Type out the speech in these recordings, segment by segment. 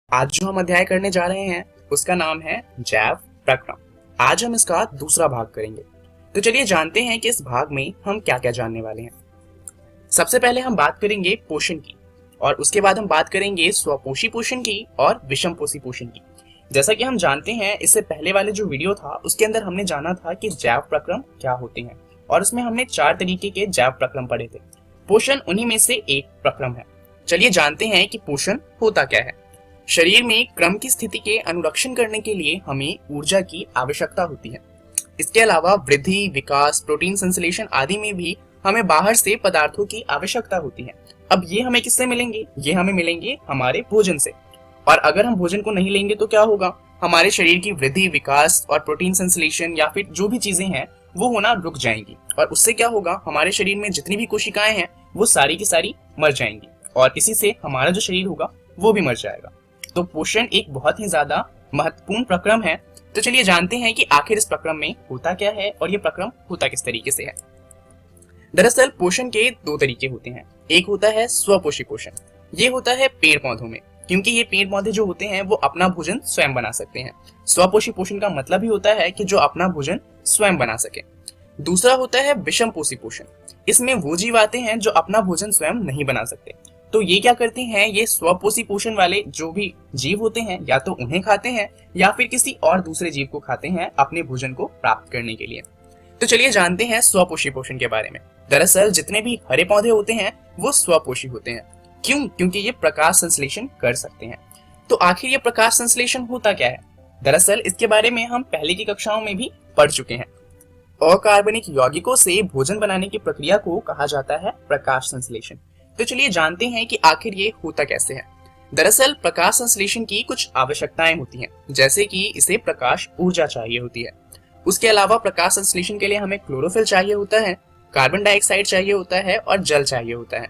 आज जो हम अध्याय करने जा रहे हैं उसका नाम है जैव प्रक्रम। आज हम इसका दूसरा भाग करेंगे। तो चलिए जानते हैं कि इस भाग में हम क्या क्या जानने वाले हैं। सबसे पहले हम बात करेंगे पोषण की, और उसके बाद हम बात करेंगे स्वपोषी पोषण की और विषमपोषी पोषण की। जैसा कि हम जानते हैं, इससे पहले वाले जो वीडियो था उसके अंदर हमने जाना था कि जैव प्रक्रम क्या होते हैं, और उसमें हमने 4 तरीके के जैव प्रक्रम पढ़े थे। पोषण उन्हीं में से एक प्रक्रम है। चलिए जानते हैं कि पोषण होता क्या है। शरीर में क्रम की स्थिति के अनुरक्षण करने के लिए हमें ऊर्जा की आवश्यकता होती है। इसके अलावा वृद्धि, विकास, प्रोटीन संश्लेषण आदि में भी हमें बाहर से पदार्थों की आवश्यकता होती है। अब ये हमें किससे मिलेंगे? ये हमें मिलेंगे हमारे भोजन से। और अगर हम भोजन को नहीं लेंगे तो क्या होगा? हमारे शरीर की वृद्धि, विकास और प्रोटीन संश्लेषण या फिर जो भी चीजें हैं वो होना रुक जाएंगी, और उससे क्या होगा? हमारे शरीर में जितनी भी कोशिकाएं हैं वो सारी की सारी मर जाएंगी, और इसी से हमारा जो शरीर होगा वो भी मर जाएगा। तो पोषण एक बहुत ही ज्यादा महत्वपूर्ण प्रक्रम है। तो चलिए जानते हैं कि आखिर इस प्रक्रम में होता क्या है और ये प्रक्रम होता किस तरीके से है। दरअसल पोषण के 2 तरीके होते हैं। एक होता है स्वपोषी पोषण। ये होता है पेड़ पौधों में, क्योंकि ये पेड़ पौधे जो होते हैं वो अपना भोजन स्वयं बना सकते हैं। स्वपोषी पोषण का मतलब ही होता है कि जो अपना भोजन स्वयं बना सके। दूसरा होता है विषमपोषी पोषण। इसमें वो जीव आते हैं जो अपना भोजन स्वयं नहीं बना सकते। तो ये क्या करते हैं? ये स्वपोषी पोषण वाले जो भी जीव होते हैं या तो उन्हें खाते हैं या फिर किसी और दूसरे जीव को खाते हैं अपने भोजन को प्राप्त करने के लिए। तो चलिए जानते हैं स्वपोषी पोषण के बारे में। दरअसल जितने भी हरे पौधे होते हैं वो स्वपोषी होते हैं। क्यों? क्योंकि ये प्रकाश संश्लेषण कर सकते हैं। तो आखिर ये प्रकाश संश्लेषण होता क्या है? दरअसल इसके बारे में हम पहले की कक्षाओं में भी पढ़ चुके हैं। अकार्बनिक यौगिकों से भोजन बनाने की प्रक्रिया को कहा जाता है प्रकाश संश्लेषण। तो चलिए जानते हैं कि आखिर ये होता कैसे है। दरअसल प्रकाश संश्लेषण की कुछ आवश्यकताएं होती हैं, जैसे कि इसे प्रकाश ऊर्जा चाहिए होती है। उसके अलावा प्रकाश संश्लेषण के लिए हमें क्लोरोफिल चाहिए होता है, कार्बन डाइऑक्साइड चाहिए होता है और जल चाहिए होता है।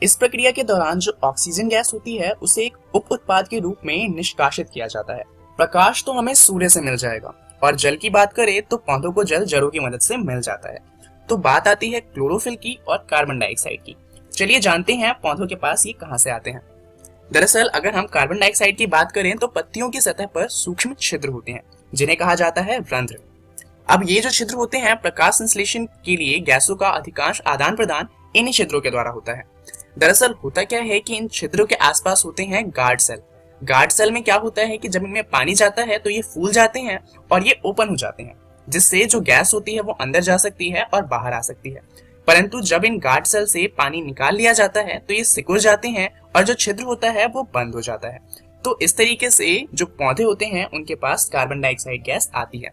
इस प्रक्रिया के दौरान जो ऑक्सीजन गैस होती है उसे एक उप उत्पाद के रूप में निष्कासित किया जाता है। प्रकाश तो हमें सूर्य से मिल जाएगा, और जल की बात करें तो पौधों को जल जड़ों की मदद से मिल जाता है। तो बात आती है क्लोरोफिल की और कार्बन डाइऑक्साइड की। चलिए जानते हैं पौधों के पास ये कहां से आते हैं। दरअसल अगर हम कार्बन डाइऑक्साइड की बात करें तो पत्तियों की सतह पर सूक्ष्म छिद्र होते हैं जिन्हें कहा जाता है रंध्र। अब ये जो छिद्र होते हैं, प्रकाश संश्लेषण के लिए गैसों का अधिकांश आदान प्रदान इन्हीं छिद्रों के द्वारा होता है। दरअसल होता क्या है कि इन छिद्रों के आसपास होते हैं गार्ड सेल। गार्ड सेल में क्या होता है कि जब इनमें पानी जाता है तो ये फूल जाते हैं और ये ओपन हो जाते हैं, जिससे जो गैस होती है वो अंदर जा सकती है और बाहर आ सकती है। परंतु जब इन गार्ड सेल से पानी निकाल लिया जाता है तो ये सिकुड़ जाते हैं और जो छिद्र होता है वो बंद हो जाता है। तो इस तरीके से जो पौधे होते हैं उनके पास कार्बन डाइऑक्साइड गैस आती है।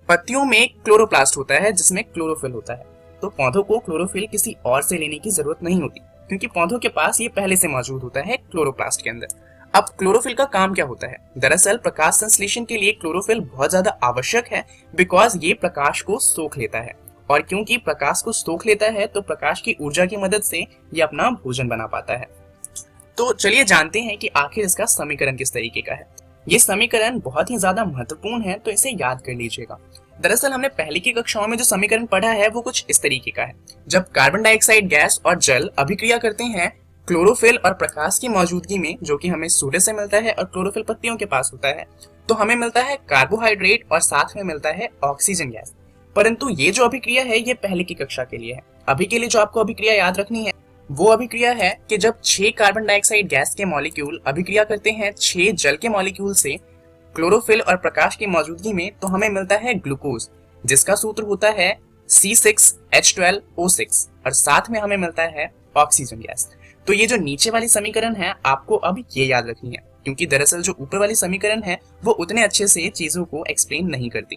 पत्तियों में क्लोरोप्लास्ट होता है जिसमें क्लोरोफिल होता है। तो पौधों को क्लोरोफिल किसी और से लेने की जरूरत नहीं होती, क्योंकि पौधों के पास ये पहले से मौजूद होता है क्लोरोप्लास्ट के अंदर। अब क्लोरोफिल का काम क्या होता है? दरअसल प्रकाश संश्लेषण के लिए क्लोरोफिल बहुत ज्यादा आवश्यक है, बिकॉज ये प्रकाश को सोख लेता है, और क्योंकि प्रकाश को सोख लेता है तो प्रकाश की ऊर्जा की मदद से ये अपना भोजन बना पाता है। तो चलिए जानते हैं कि आखिर इसका समीकरण किस तरीके का है। ये समीकरण बहुत ही ज्यादा महत्वपूर्ण है, तो इसे याद कर लीजिएगा। दरअसल हमने पहले की कक्षाओं में जो समीकरण पढ़ा है वो कुछ इस तरीके का है। जब कार्बन डाइऑक्साइड गैस और जल अभिक्रिया करते हैं क्लोरोफिल और प्रकाश की मौजूदगी में, जो कि हमें सूर्य से मिलता है और क्लोरोफिल पत्तियों के पास होता है, तो हमें मिलता है कार्बोहाइड्रेट और साथ में मिलता है ऑक्सीजन गैस। परंतु ये जो अभिक्रिया है ये पहले की कक्षा के लिए है। अभी के लिए जो आपको अभिक्रिया याद रखनी है वो अभिक्रिया है कि जब 6 कार्बन डाइऑक्साइड गैस के मॉलिक्यूल अभिक्रिया करते हैं 6 जल के मॉलिक्यूल से क्लोरोफिल और प्रकाश की मौजूदगी में, तो हमें मिलता है ग्लूकोज, जिसका सूत्र होता है C6H12O6, और साथ में हमें मिलता है ऑक्सीजन गैस। तो ये जो नीचे वाली समीकरण है आपको अब ये याद रखनी है, क्योंकि दरअसल जो ऊपर वाली समीकरण है वो उतने अच्छे से चीजों को एक्सप्लेन नहीं करती।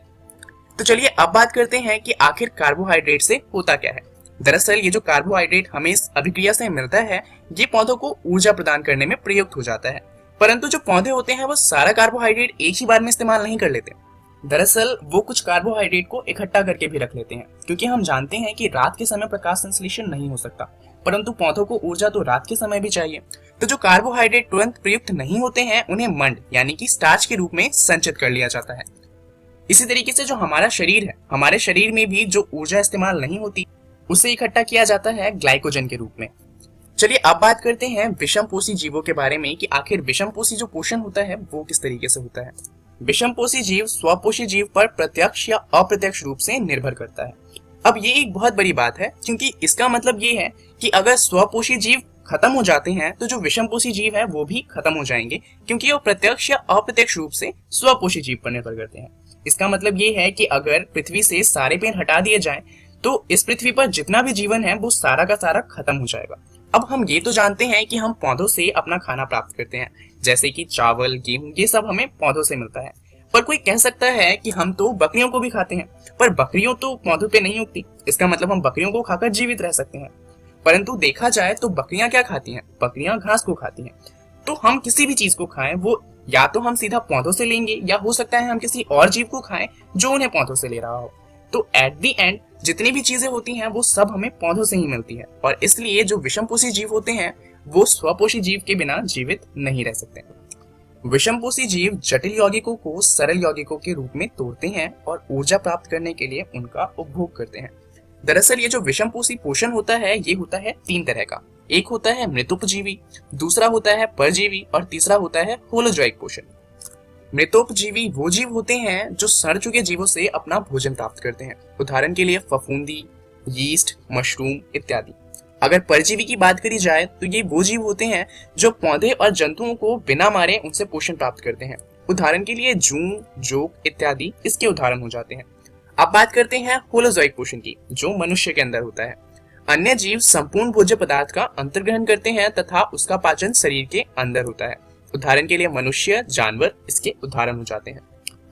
तो चलिए अब बात करते हैं कि आखिर कार्बोहाइड्रेट से होता क्या है। दरअसल ये जो कार्बोहाइड्रेट हमें इस अभिक्रिया से मिलता है ये पौधों को ऊर्जा प्रदान करने में प्रयुक्त हो जाता है। परंतु जो पौधे होते हैं वो सारा कार्बोहाइड्रेट एक ही बार में इस्तेमाल नहीं कर लेते। दरअसल वो कुछ कार्बोहाइड्रेट को इकट्ठा करके भी रख लेते हैं, क्योंकि हम जानते हैं कि रात के समय प्रकाश संश्लेषण नहीं हो सकता, परंतु पौधों को ऊर्जा तो रात के समय भी चाहिए। तो जो कार्बोहाइड्रेट तुरंत प्रयुक्त नहीं होते हैं उन्हें मंड यानी कि स्टार्च के रूप में संचित कर लिया जाता है। इसी तरीके से जो हमारा शरीर है, हमारे शरीर में भी जो ऊर्जा इस्तेमाल नहीं होती उसे इकट्ठा किया जाता है ग्लाइकोजन के रूप में। चलिए अब बात करते हैं विषमपोषी जीवों के बारे में कि आखिर विषमपोषी जो पोषण होता है वो किस तरीके से होता है। विषमपोषी जीव स्वपोषी जीव पर प्रत्यक्ष या अप्रत्यक्ष रूप से निर्भर करता है। अब ये एक बहुत बड़ी बात है, क्योंकि इसका मतलब ये है कि अगर स्वपोषी जीव खत्म हो जाते हैं तो जो विषमपोषी जीव है वो भी खत्म हो जाएंगे, क्योंकि वो प्रत्यक्ष या अप्रत्यक्ष रूप से स्वपोषी जीव पर निर्भर करते हैं। इसका मतलब ये है कि अगर पृथ्वी से सारे पेड़ हटा दिए जाएं तो इस पृथ्वी पर जितना भी जीवन है वो सारा का सारा खत्म हो जाएगा। अब हम ये तो जानते हैं कि हम पौधों से अपना खाना प्राप्त करते हैं, जैसे कि चावल, गेहूं, ये सब हमें पौधों से मिलता है। पर कोई कह सकता है कि हम तो बकरियों को भी खाते हैं, पर बकरियों तो पौधों पे नहीं उगती, इसका मतलब हम बकरियों को खाकर जीवित रह सकते हैं। परंतु देखा जाए तो बकरियां क्या खाती हैं? बकरियां घास को खाती हैं। तो हम किसी भी चीज को खाएं वो या तो हम सीधा पौधों से लेंगे या हो सकता है हम किसी और जीव को खाएं जो उन्हें पौधों से ले रहा हो। तो एट द एंड जितनी भी चीजें होती हैं वो सब हमें पौधों से ही मिलती है, और इसलिए जो विषमपोषी जीव होते हैं वो स्वपोषी जीव के बिना जीवित नहीं रह सकते। विषमपोषी जीव जटिल यौगिकों को सरल यौगिकों के रूप में तोड़ते हैं और ऊर्जा प्राप्त करने के लिए उनका उपभोग करते हैं। दरअसल ये जो विषमपोषी पोषण होता है ये होता है 3 तरह का। एक होता है मृतोपजीवी, दूसरा होता है परजीवी और तीसरा होता है होलोजोइक पोषण। मृतोपजीवी वो जीव होते हैं जो सड़ चुके जीवों से अपना भोजन प्राप्त करते हैं, उदाहरण के लिए फफूंदी, यीस्ट, मशरूम इत्यादि। अगर परजीवी की बात करी जाए तो ये वो जीव होते हैं जो पौधे और जंतुओं को बिना मारे उनसे पोषण प्राप्त करते हैं, उदाहरण के लिए जूं, जोक इत्यादि इसके उदाहरण हो जाते हैं। अब बात करते हैं होलोजोइक पोषण की, जो मनुष्य के अंदर होता है। अन्य जीव संपूर्ण भोज्य पदार्थ का अंतर्ग्रहण करते हैं तथा उसका पाचन शरीर के अंदर होता है, उदाहरण के लिए मनुष्य, जानवर इसके उदाहरण हो जाते हैं।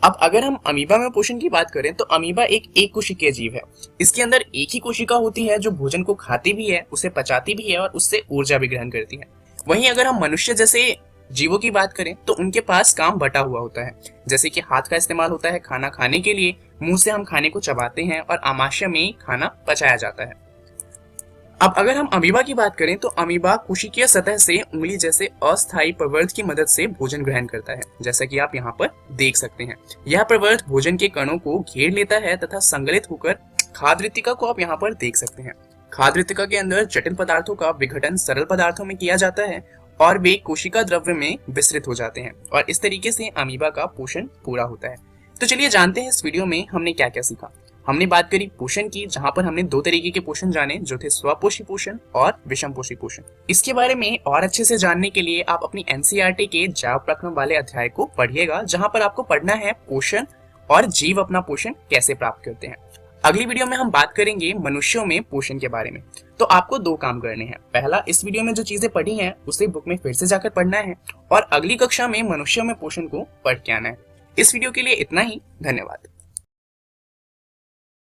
अब अगर हम अमीबा में पोषण की बात करें तो अमीबा एक कोशिकीय जीव है। इसके अंदर एक ही कोशिका होती है जो भोजन को खाती भी है, उसे पचाती भी है और उससे ऊर्जा भी ग्रहण करती है। वहीं अगर हम मनुष्य जैसे जीवों की बात करें तो उनके पास काम बटा हुआ होता है, जैसे कि हाथ का इस्तेमाल होता है खाना खाने के लिए, मुंह से हम खाने को चबाते हैं और आमाशय में खाना पचाया जाता है। अब अगर हम अमीबा की बात करें तो अमीबा कोशिकीय सतह से उंगली जैसे अस्थायी प्रवर्ध की मदद से भोजन ग्रहण करता है, जैसा कि आप यहाँ पर देख सकते हैं। यह प्रवर्ध भोजन के कणों को घेर लेता है तथा संगलित होकर खाद्य रिक्तिका को आप यहाँ पर देख सकते हैं। खाद्य रिक्तिका के अंदर जटिल पदार्थों का विघटन सरल पदार्थों में किया जाता है और वे कोशिका द्रव्य में विस्तृत हो जाते हैं, और इस तरीके से अमीबा का पोषण पूरा होता है। तो चलिए जानते हैं इस वीडियो में हमने क्या क्या सीखा। हमने बात करी पोषण की, जहां पर हमने 2 तरीके के पोषण जाने, जो थे स्वपोषी पोषण और विषमपोषी पोषण। इसके बारे में और अच्छे से जानने के लिए आप अपनी एनसीईआरटी के जैव प्रक्रम वाले अध्याय को पढ़िएगा, जहां पर आपको पढ़ना है पोषण और जीव अपना पोषण कैसे प्राप्त करते हैं। अगली वीडियो में हम बात करेंगे मनुष्यों में पोषण के बारे में। तो आपको 2 काम करने हैं। पहला, इस वीडियो में जो चीजें पढ़ी हैं उसे बुक में फिर से जाकर पढ़ना है, और अगली कक्षा में मनुष्यों में पोषण को पढ़ के आना है। इस वीडियो के लिए इतना ही। धन्यवाद।